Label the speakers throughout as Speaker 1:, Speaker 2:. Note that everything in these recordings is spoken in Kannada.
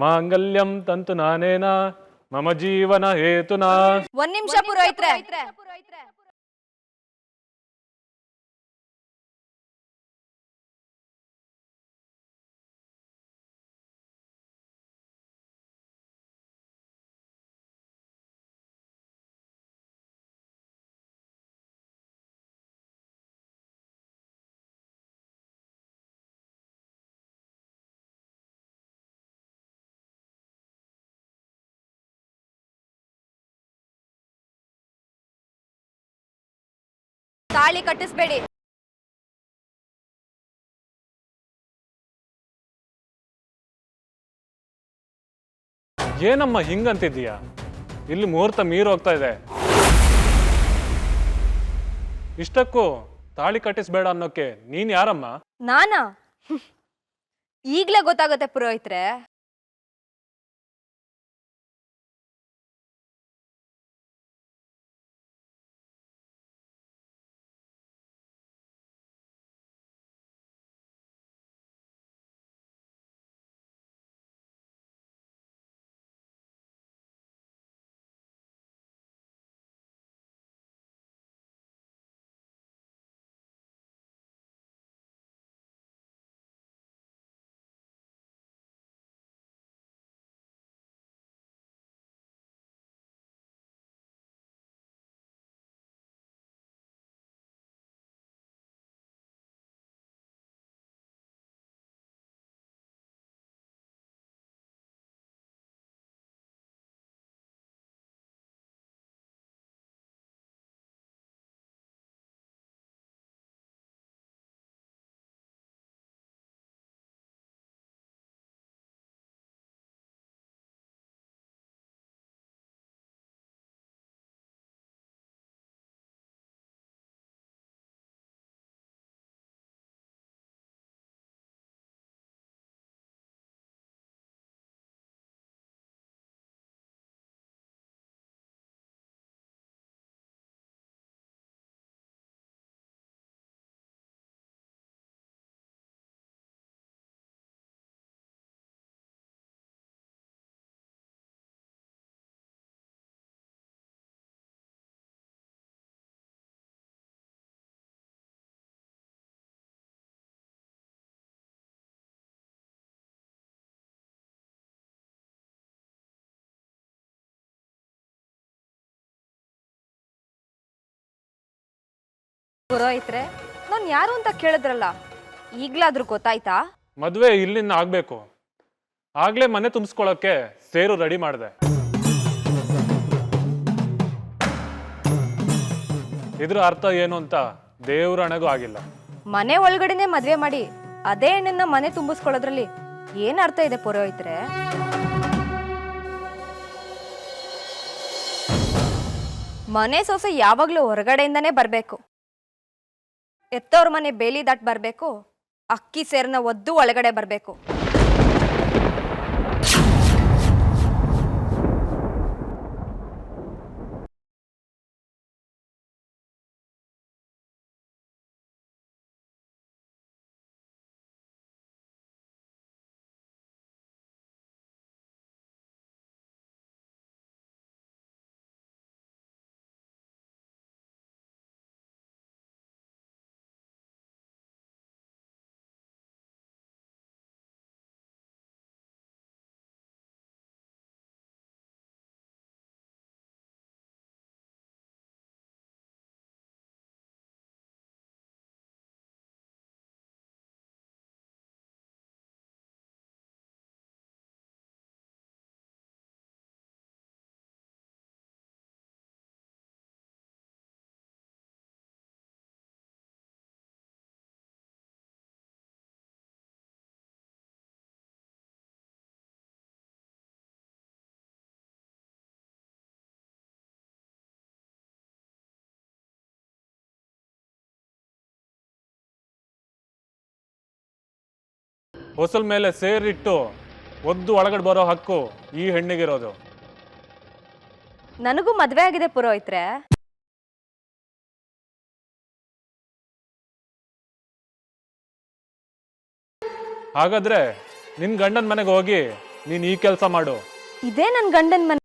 Speaker 1: ಮಾಂಗಲ್ಯಂ ತಂತು ನಾನೇನ ಮಮ ಜೀವನ ಹೇತುನಾ.
Speaker 2: ಒಂದ್ ನಿಮಿಷ ಪುರೋಹಿತ್ರೆ. ತಾಳಿ ಕಟ್ಟಿಸ್ಬೇಡಿ.
Speaker 1: ಏನಮ್ಮ ಹಿಂಗಂತಿದ್ದೀಯ? ಇಲ್ಲಿ ಮುಹೂರ್ತ ಮೀರ್ ಹೋಗ್ತಾ ಇದೆ. ಇಷ್ಟಕ್ಕೂ ತಾಳಿ ಕಟ್ಟಿಸ್ಬೇಡ ಅನ್ನೋಕೆ ನೀನ್ ಯಾರಮ್ಮ?
Speaker 2: ನಾನಾ? ಈಗ್ಲೇ ಗೊತ್ತಾಗತ್ತೆ ಪುರೋಹಿತ್ರೆ. ಪುರೋಹಿತ್ರೆ, ನಾನ್ ಯಾರು ಅಂತ ಕೇಳಿದ್ರಲ್ಲ, ಈಗ್ಲಾದ್ರೂ ಗೊತ್ತಾಯ್ತಾ?
Speaker 1: ಮದ್ವೆ ಇಲ್ಲಿಂದ ಆಗ್ಬೇಕು. ಆಗ್ಲೇ ಮನೆ ತುಂಬಿಸ್ಕೊಳಕ್ಕೆ ಸೇರು ರೆಡಿ ಮಾಡಿದೆ. ಇದ್ರ ಅರ್ಥ ಏನು ಅಂತ ದೇವ್ರ ಹಣೆಗೂ ಆಗಿಲ್ಲ.
Speaker 2: ಮನೆ ಒಳಗಡೆನೆ ಮದ್ವೆ ಮಾಡಿ ಅದೇ ಹೆಣ್ಣನ್ನ ಮನೆ ತುಂಬಿಸ್ಕೊಳ್ಳೋದ್ರಲ್ಲಿ ಏನ್ ಅರ್ಥ ಇದೆ ಪುರೋಹಿತ್ರೆ? ಮನೆ ಸೊಸೆ ಯಾವಾಗ್ಲೂ ಹೊರಗಡೆಯಿಂದಾನೇ ಬರ್ಬೇಕು. ಎತ್ತವ್ರ ಮನೆ ಬೇಲಿ ದಾಟ್ ಬರ್ಬೇಕು, ಅಕ್ಕಿ ಸೇರನ್ನ ಒದ್ದು ಒಳಗಡೆ ಬರ್ಬೇಕು.
Speaker 1: ಹೊಸಲ್ ಮೇಲೆ ಸೇರಿಟ್ಟು ಒದ್ದು ಒಳಗಡೆ ಬರೋ ಹಕ್ಕು ಈ ಹೆಣ್ಣಿಗಿರೋದು.
Speaker 2: ನನಗೂ ಮದ್ವೆ ಆಗಿದೆ ಪುರೋಹಿತ್ರೆ.
Speaker 1: ಹಾಗಾದ್ರೆ ನಿನ್ ಗಂಡನ ಮನೆಗೆ ಹೋಗಿ ನೀನ್ ಈ ಕೆಲಸ ಮಾಡು.
Speaker 2: ಇದೇ ನನ್ನ ಗಂಡನ ಮನೆ.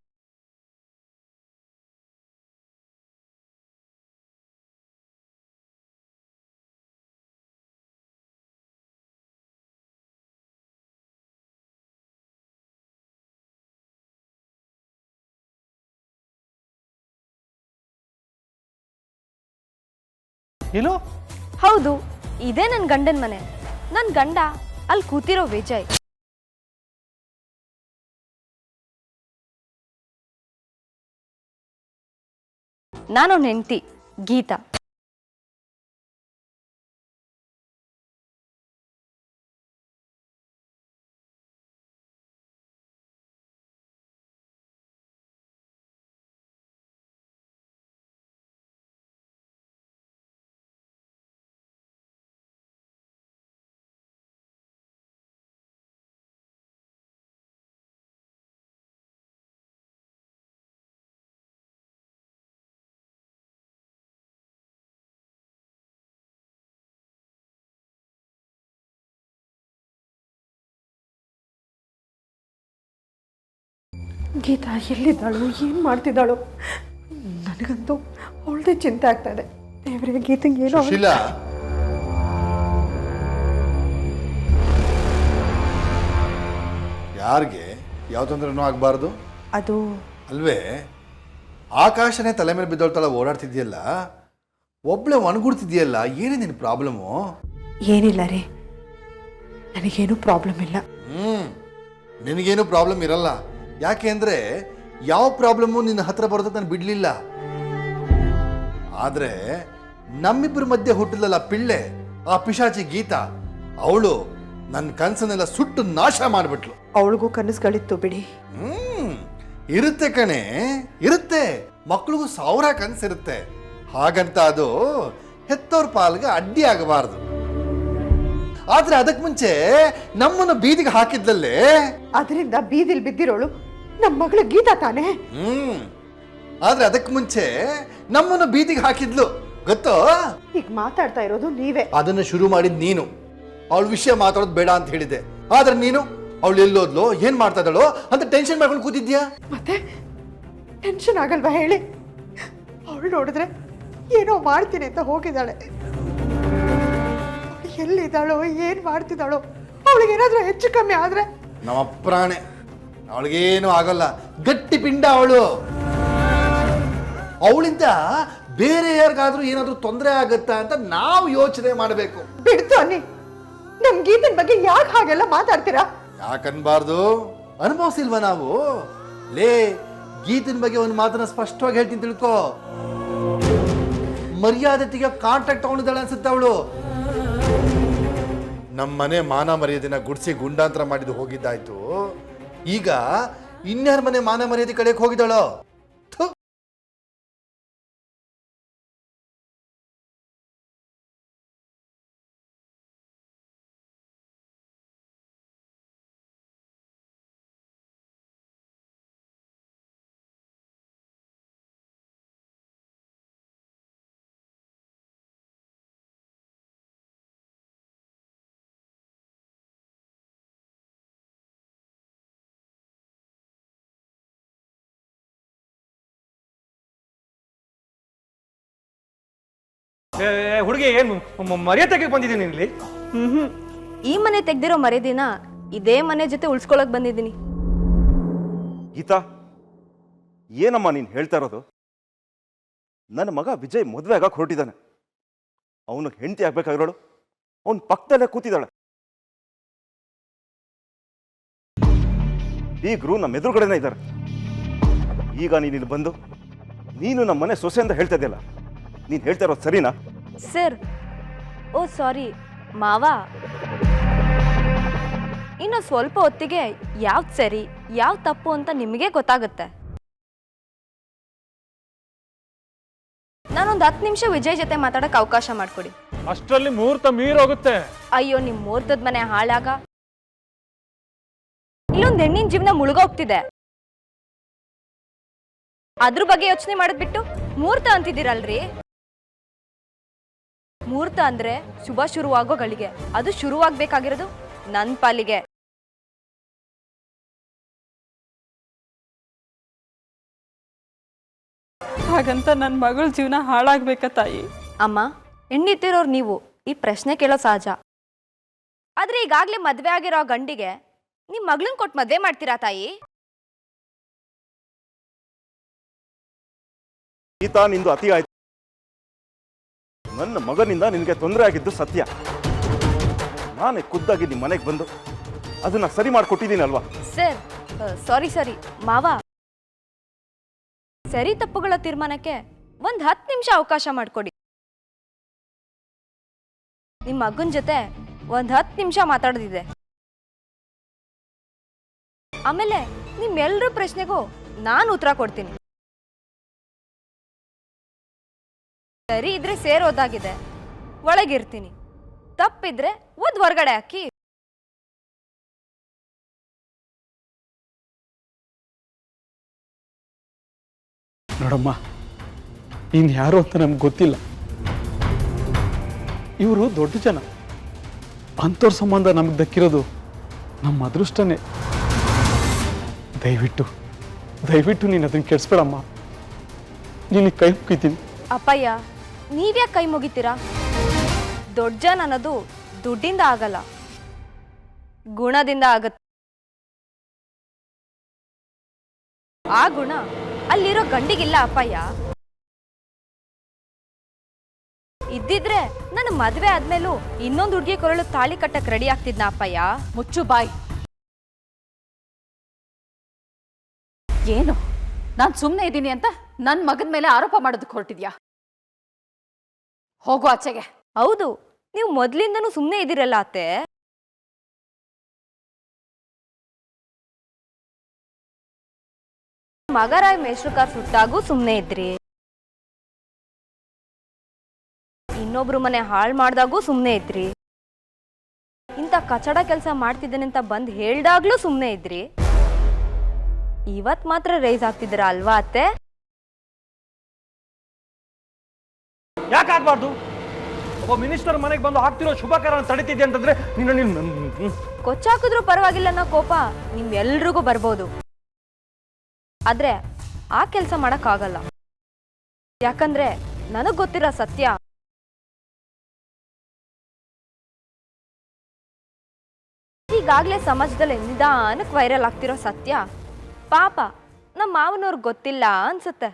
Speaker 3: ಏನು?
Speaker 2: ಹೌದು, ಇದೇ ನನ್ನ ಗಂಡನ ಮನೆ. ನನ್ನ ಗಂಡ ಅಲ್ಲಿ ಕೂತಿರೋ ವಿಜಯ್. ನಾನು ಹೆಂಡತಿ ಗೀತಾ.
Speaker 4: ಗೀತಾ ಎಲ್ಲಿದ್ದಾಳು, ಏನು ಮಾಡ್ತಿದ್ದಾಳು? ನನಗಂತೂ ಅವಳದೇ ಚಿಂತೆ ಆಗ್ತಾ ಇದೆ. ದೇವರೇ, ಗೀತಂಗೆ ಏನೋ
Speaker 5: ಸುಶೀಲಾ, ಯಾರಿಗೆ ಯಾವ ತೊಂದರೆನೂ ಆಗಬಾರ್ದು
Speaker 4: ಅದು
Speaker 5: ಅಲ್ವೇ? ಆಕಾಶನೇ ತಲೆ ಮೇಲೆ ಬಿದ್ದೋಳ್ತಲ್ಲ ಓಡಾಡ್ತಿದ್ಯಲ್ಲ, ಒಬ್ಳೆ ಒಣಗುಡ್ತಿದ್ಯಲ್ಲ, ಏನೇ ನಿನ್ನ ಪ್ರಾಬ್ಲಮ್ಮು?
Speaker 4: ಏನಿಲ್ಲ ರೀ, ನನಗೇನು ಪ್ರಾಬ್ಲಮ್ ಇಲ್ಲ.
Speaker 5: ನಿನಗೇನು ಪ್ರಾಬ್ಲಮ್ ಇರಲ್ಲ. ಯಾಕೆ ಅಂದರೆ ಯಾವ ಪ್ರಾಬ್ಲಮ್ಮು ನಿನ್ನ ಹತ್ರ ಬರೋದಕ್ಕೆ ನಾನು ಬಿಡಲಿಲ್ಲ. ಆದರೆ ನಮ್ಮಿಬ್ಬರ ಮಧ್ಯೆ ಹುಟ್ಟಿಲ್ಲಲ್ಲ ಪಿಳ್ಳೆ, ಆ ಪಿಶಾಚಿ ಗೀತಾ, ಅವಳು ನನ್ನ ಕನಸನ್ನೆಲ್ಲ ಸುಟ್ಟು ನಾಶ ಮಾಡಿಬಿಟ್ಲು.
Speaker 4: ಅವಳಿಗೂ ಕನಸುಗಳಿತ್ತು ಬಿಡಿ.
Speaker 5: ಇರುತ್ತೆ ಕಣೆ, ಇರುತ್ತೆ. ಮಕ್ಳಿಗೂ 1000 ಕನಸಿರುತ್ತೆ. ಹಾಗಂತ ಅದು ಹೆತ್ತೋರ್ ಪಾಲ್ಗೆ ಅಡ್ಡಿ ಆಗಬಾರ್ದು. ಆದ್ರೆ ಅದಕ್ಕೆ ಮುಂಚೆ ನಮ್ಮನ್ನು ಬೀದಿಗೆ ಹಾಕಿದ್ಲಲ್ಲೇ,
Speaker 4: ಅದರಿಂದ ಬೀದಿಲ್ ಬಿದ್ದಿರೋಳು ನಮ್ಮ ಮಗಳು ಗೀತಾ ತಾನೇ?
Speaker 5: ಆದ್ರೆ ಅದಕ್ಕೆ ಮುಂಚೆ ನಮ್ಮನ್ನು ಬೀದಿಗೆ ಹಾಕಿದ್ಲು, ಗೊತ್ತೋ?
Speaker 4: ಈಗ ಮಾತಾಡ್ತಾ ಇರೋದು ನೀವೇ.
Speaker 5: ಅದನ್ನ ಶುರು ಮಾಡಿದ್ ನೀನು. ಅವಳ ವಿಷಯ ಮಾತಾಡೋದು ಬೇಡ ಅಂತ ಹೇಳಿದೆ. ಆದ್ರೆ ನೀನು ಅವಳು ಎಲ್ಲೋದ್ಲು, ಏನ್ ಮಾಡ್ತಾ ಇದ್ದಾಳೋ ಅಂತ ಟೆನ್ಷನ್ ಮಾಡ್ಕೊಂಡು ಕೂತಿದ್ಯಾ.
Speaker 4: ಮತ್ತೆ ಟೆನ್ಷನ್ ಆಗಲ್ವಾ ಹೇಳಿ? ಅವಳು ನೋಡಿದ್ರೆ ಏನೋ ಮಾಡ್ತೀನಿ ಅಂತ ಹೋಗಿದ್ದಾಳೆ. ಎಲ್ಲಿದ್ದಾಳೋ, ಏನ್ ಮಾಡ್ತಿದ್ದಾಳೋ? ಅವಳಿಗೇನಾದ್ರೂ ಹೆಚ್ಚು ಕಮ್ಮಿ ಆದ್ರೆ
Speaker 5: ನಮ್ಮ ಪ್ರಾಣೆ. ಅವಳಿಗೇನು ಆಗಲ್ಲ, ಗಟ್ಟಿ ಪಿಂಡ ಅವಳು. ಅವಳಿಂದ ಬೇರೆ ಯಾರಿಗಾದ್ರೂ ಏನಾದ್ರೂ ತೊಂದರೆ ಆಗತ್ತಾ ಅಂತ ನಾವು ಯೋಚನೆ ಮಾಡಬೇಕು.
Speaker 4: ಬಿಡ್ತು ಅನ್ನಿ, ನಮ್ ಗೀತನ್ ಬಗ್ಗೆ ಯಾಕೆ ಹಾಗೆಲ್ಲ ಮಾತಾಡ್ತೀರಾ?
Speaker 5: ಯಾಕನ್ಬಾರ್ದು? ಅನುಭವಿಸಿಲ್ವ ನಾವು? ಲೇ, ಗೀತನ್ ಬಗ್ಗೆ ಒಂದು ಮಾತನ್ನ ಸ್ಪಷ್ಟವಾಗಿ ಹೇಳ್ತೀನಿ, ತಿಳ್ಕೊ. ಮರ್ಯಾದೆ ತೆಗಿಯೋ ಕಾಂಟ್ರಾಕ್ಟ್ ತಗೊಂಡಿದ್ದಾಳೆ ಅನ್ಸುತ್ತೆ ಅವಳು. ನಮ್ಮ ಮನೆ ಮಾನ ಮರ್ಯಾದೆನ ಗುಡ್ಸಿ ಗುಂಡಾಂತರ ಮಾಡಿದ್ದು ಹೋಗಿದ್ದಾಯ್ತು. ಈಗ ಇನ್ಯಾರ ಮನೆ ಮಾನ ಮರ್ಯಾದೆ ಕಡೆಗೆ ಹೋಗಿದ್ದಾಳೋ?
Speaker 3: ಹುಡುಗಿ ಏನು ಮರ್ಯಾದೆಗೆ ಬಂದಿದ್ದೀನಿ ಇಲ್ಲಿ?
Speaker 2: ಈ ಮನೆ ತೆಗ್ದಿರೋ ಮರ್ಯಾದಿನ ಇದೇ ಮನೆ ಜೊತೆ ಉಳ್ಸ್ಕೊಳಕ್ ಬಂದಿದ್ದೀನಿ.
Speaker 6: ಗೀತಾ, ಏನಮ್ಮ ನೀನು ಹೇಳ್ತಾ ಇರೋದು? ನನ್ನ ಮಗ ವಿಜಯ್ ಮದುವೆ ಆಗಕ್ಕೆ ಹೊರಟಿದ್ದಾನೆ. ಅವನು ಹೆಂಡತಿ ಆಗ್ಬೇಕಾಗಿರೋಳು ಅವನ ಪಕ್ಕದಲ್ಲೇ ಕೂತಿದ್ದಾಳೆ. ಬೀಗರು ನಮ್ಮ ಎದುರುಗಡೆನೇ ಇದ್ದಾರೆ. ಈಗ ನೀನು ಇಲ್ಲಿ ಬಂದು ನೀನು ನಮ್ಮ ಮನೆ ಸೊಸೆ ಅಂತ ಹೇಳ್ತಾ ಇದೆಯಲ್ಲ, ನೀನು ಹೇಳ್ತಾ ಇರೋದು ಸರಿನಾ?
Speaker 2: ಸರ್, ಓ ಸಾರಿ ಮಾವ. ಇನ್ನು ಸ್ವಲ್ಪ ಹೊತ್ತಿಗೆ ಯಾವ್ದು ಸರಿ ಯಾವ್ದು ತಪ್ಪು ಅಂತ ನಿಮಗೆ ಗೊತ್ತಾಗುತ್ತೆ. ನಾನೊಂದು 10 ನಿಮಿಷ ವಿಜಯ್ ಜೊತೆ ಮಾತಾಡಕ್ಕೆ ಅವಕಾಶ ಮಾಡಿಕೊಡಿ.
Speaker 1: ಅಷ್ಟರಲ್ಲಿ ಮುಹೂರ್ತ ಮೀರೋಗುತ್ತೆ.
Speaker 2: ಅಯ್ಯೋ, ನಿಮ್ಮ ಮುಹೂರ್ತದ ಮನೆ ಹಾಳಾಗ ಇಲ್ಲೊಂದು ಹೆಣ್ಣಿನ ಜೀವನ ಮುಳುಗೋಗ್ತಿದೆ. ಅದ್ರ ಬಗ್ಗೆ ಯೋಚನೆ ಮಾಡೋದ್ಬಿಟ್ಟು ಮುಹೂರ್ತ ಅಂತಿದ್ದೀರಲ್ರಿ. ಮುಹೂರ್ತ ಅಂದ್ರೆ ಶುಭ ಶುರುವಾಗೋ ಗಳಿಗೆ. ಅದು ಶುರುವಾಗಬೇಕಾಗಿರೋದು ನನ್ನ ಪಾಲಿಗೆ.
Speaker 7: ಹಾಗಂತ ನನ್ನ ಮಗಳ ಜೀವನ ಹಾಳಾಗ್ಬೇಕಾ ತಾಯಿ?
Speaker 2: ಅಮ್ಮ, ಹೆಣ್ಣಿತ್ತಿರೋರು ನೀವು ಈ ಪ್ರಶ್ನೆ ಕೇಳೋ ಸಹಜ. ಆದ್ರೆ ಈಗಾಗ್ಲೇ ಮದ್ವೆ ಆಗಿರೋ ಗಂಡಿಗೆ ನಿಮ್ ಮಗಳನ್ನ ಕೊಟ್ಟು ಮದ್ವೆ ಮಾಡ್ತೀರಾ ತಾಯಿ?
Speaker 6: ಗೀತಾ, ನಿಂದು ಅತಿ ಆಯ್ತು. ನನ್ನ ಮಗನಿಂದ ನಿನಗೆ ತೊಂದರೆ ಆಗಿದ್ದು ಸತ್ಯ. ನಾನೇ ಖುದ್ದಾಗಿ ನಿಮ್ಮ ಮನೆಗೆ ಬಂದು ಅದನ್ನ ಸರಿ ಮಾಡಿಕೊಟ್ಟಿದ್ದೀನಲ್ವಾ?
Speaker 2: ಸರ್, ಸಾರಿ ಮಾವ, ಸರಿ ತಪ್ಪುಗಳ ತೀರ್ಮಾನಕ್ಕೆ ಒಂದ್ 10 ನಿಮಿಷ ಅವಕಾಶ ಮಾಡ್ಕೊಡಿ. ನಿಮ್ಮ ಮಗನ ಜೊತೆ ಒಂದ್ 10 ನಿಮಿಷ ಮಾತಾಡೋದಿದೆ. ಆಮೇಲೆ ನಿಮ್ಮೆಲ್ಲರ ಪ್ರಶ್ನೆಗೂ ನಾನು ಉತ್ತರ ಕೊಡ್ತೀನಿ. ಸರಿ ಇದ್ರೆ ಸೇರೋದಾಗಿದೆ, ಒಳಗಿರ್ತೀನಿ. ತಪ್ಪಿದ್ರೆ ಓದ್ ಹೊರಗಡೆ ಹಾಕಿ.
Speaker 8: ನೋಡಮ್ಮ, ಇನ್ ಯಾರು ಅಂತ ನಮ್ಗೆ ಗೊತ್ತಿಲ್ಲ. ಇವರು ದೊಡ್ಡ ಜನ, ಅಂಥವ್ರ ಸಂಬಂಧ ನಮ್ಗೆ ದಕ್ಕಿರೋದು ನಮ್ಮ ಅದೃಷ್ಟನೇ. ದಯವಿಟ್ಟು ನೀನು ಅದನ್ನು ಕೆಡಿಸ್ಬೇಡಮ್ಮ. ನಿನಗೆ ಕೈ ಮುಗಿತೀನಿ.
Speaker 2: ಅಪ್ಪಯ್ಯ, ನೀವ್ಯಾಕೆ ಕೈ ಮುಗಿತೀರಾ? ದೊಡ್ಡ ಜನ ಅನ್ನೋದು ದುಡ್ಡಿಂದ ಆಗಲ್ಲ, ಗುಣದಿಂದ ಆಗತ್ತೆ. ಆ ಗುಣ ಅಲ್ಲಿರೋ ಗಂಡಿಗಿಲ್ಲ ಅಪ್ಪಯ್ಯ. ಇದ್ದಿದ್ರೆ ನನ್ನ ಮದ್ವೆ ಆದ್ಮೇಲೂ ಇನ್ನೊಂದು ಹುಡುಗಿ ಕೊರಳು ತಾಳಿ ಕಟ್ಟಕ್ ರೆಡಿ ಆಗ್ತಿದ್ನ ಅಪ್ಪಯ್ಯ.
Speaker 9: ಮುಚ್ಚು ಬಾಯ್. ಏನು ನಾನು ಸುಮ್ಮನೆ ಇದ್ದೀನಿ ಅಂತ ನನ್ನ ಮಗನ ಮೇಲೆ ಆರೋಪ ಮಾಡೋದಕ್ಕೆ ಹೊರಟಿದ್ಯಾ? ಹೋಗು ಆಚೆಗೆ.
Speaker 2: ಹೌದು, ನೀವು ಮೊದ್ಲಿಂದನೂ ಸುಮ್ಮನೆ ಇದ್ದೀರಲ್ಲ ಅತ್ತೆ. ಮಗರಾಯ್ ಮೇಷ್ಟ್ರಕಾರ್ ಸುಟ್ಟಾಗೂ ಸುಮ್ಮನೆ ಇದ್ರಿ, ಇನ್ನೊಬ್ರು ಮನೆ ಹಾಳು ಮಾಡ್ದಾಗೂ ಸುಮ್ಮನೆ ಇದ್ರಿ, ಇಂಥ ಕಚಡ ಕೆಲಸ ಮಾಡ್ತಿದ್ದೇನೆ ಅಂತ ಬಂದು ಹೇಳ್ದಾಗ್ಲೂ ಸುಮ್ಮನೆ ಇದ್ರಿ. ಇವತ್ ಮಾತ್ರ ರೈಸ್ ಆಗ್ತಿದ್ದೀರ ಅಲ್ವಾ ಅತ್ತೆ?
Speaker 3: ಯಾಕೆ ಆಗ್ಬಾರ್ದು? ಒಬ್ಬ ಮಿನಿಸ್ಟರ್ ಮನೆಗೆ ಬಂದು ಆಗ್ತಿರೋ ಶುಭ ಕಾರ್ಯ ತಡಿತಿದ್ದೆ ಅಂತಂದ್ರೆ
Speaker 2: ಕೊಚ್ಚಾಕಿದ್ರು ಪರವಾಗಿಲ್ಲ ಅನ್ನೋ ಕೋಪ ನಿಮ್ಮೆಲ್ರಿಗೂ ಬರ್ಬೋದು. ಆದ್ರೆ ಆ ಕೆಲಸ ಮಾಡಕ್ಕಾಗಲ್ಲ. ಯಾಕಂದ್ರೆ ನನಗ್ ಗೊತ್ತಿರೋ ಸತ್ಯ, ಈಗಾಗ್ಲೇ ಸಮಾಜದಲ್ಲಿ ನಿಧಾನಕ್ಕೆ ವೈರಲ್ ಆಗ್ತಿರೋ ಸತ್ಯ ಪಾಪ ನಮ್ಮ ಮಾವನವ್ರಿಗೆ ಗೊತ್ತಿಲ್ಲ ಅನ್ಸುತ್ತೆ.